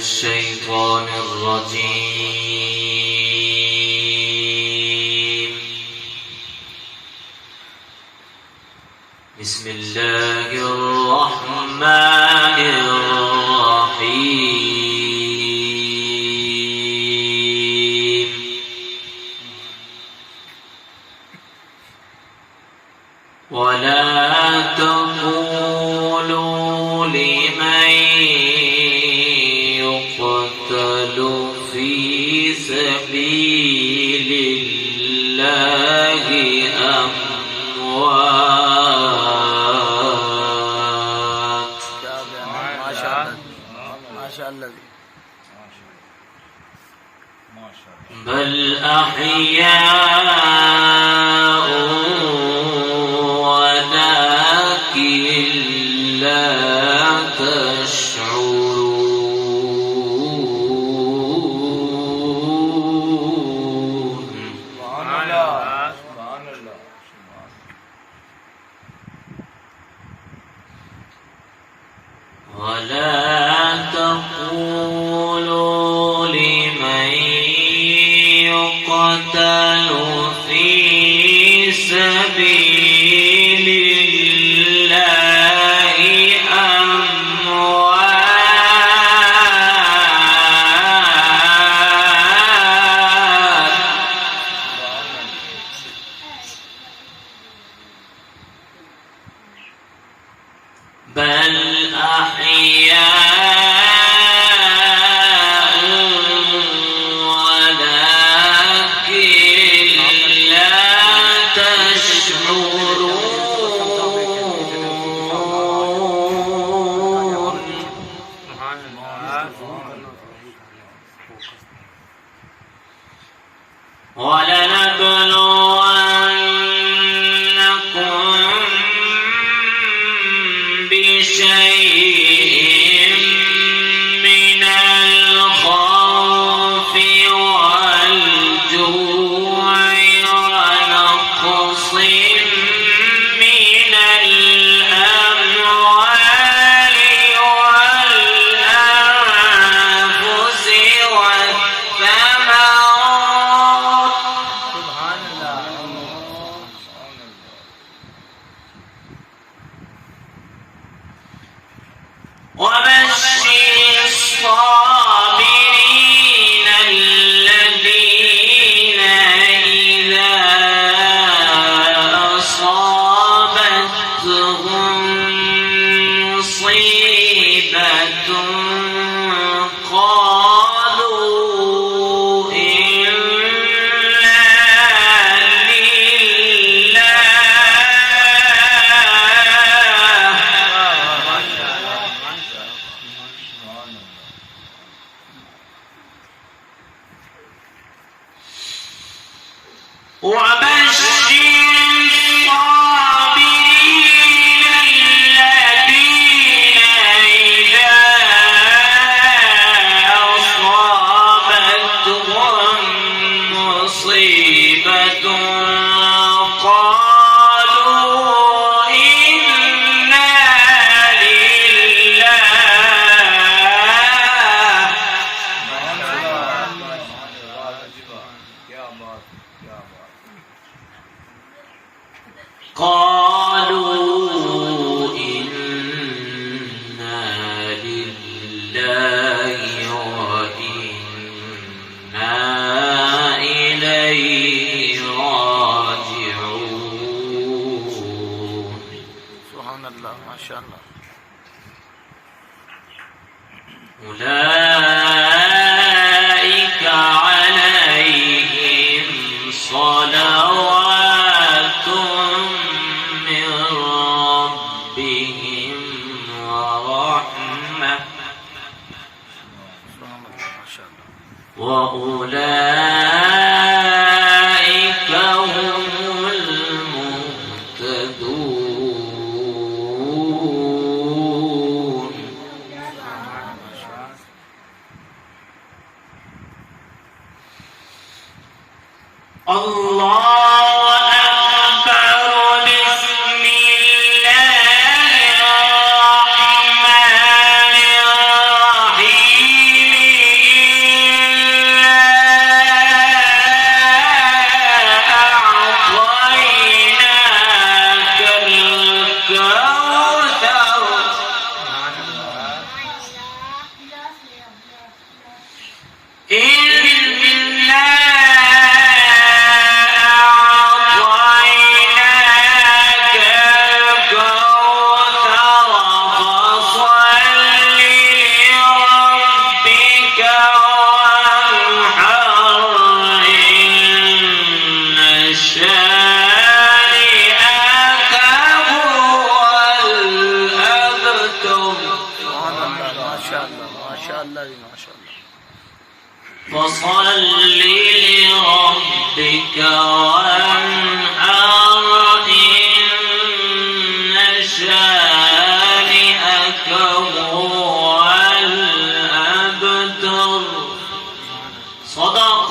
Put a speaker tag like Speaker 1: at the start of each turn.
Speaker 1: الشيطان الرجيم. بسم الله الرحمن الرحيم. ولا تقولوا لمن يقتل في سبيل الله أموات.
Speaker 2: ما شاء الله.
Speaker 1: بل أحياء ولكن لا تشعرون. ولا تقولوا لمن يقتل في سبيل الله أموات، بل أحياء ولكن لا تشعرون. ولنبلونكم بشيء من الخوف والجوع ونقص من الأموال والأنفس والثمرات. وبشر الصابرين الذين إذا أصابتهم مصيبة قالوا إنا وبشر الصابرين الذين إذا أصابتهم مصيبة قالوا إنا لله. قالوا إنا لله وإنا إليه راجعون.
Speaker 2: سبحان الله. ما شاء الله.
Speaker 1: أولئك عليهم صلوات من ربهم ورحمة وأولئك هم المهتدون. الله أكبر. بسم الله الرحمن الرحيم.
Speaker 2: شاء الله ما شاء الله.
Speaker 1: فصل لربك وانحر إن شانئك هو الأبتر. صدق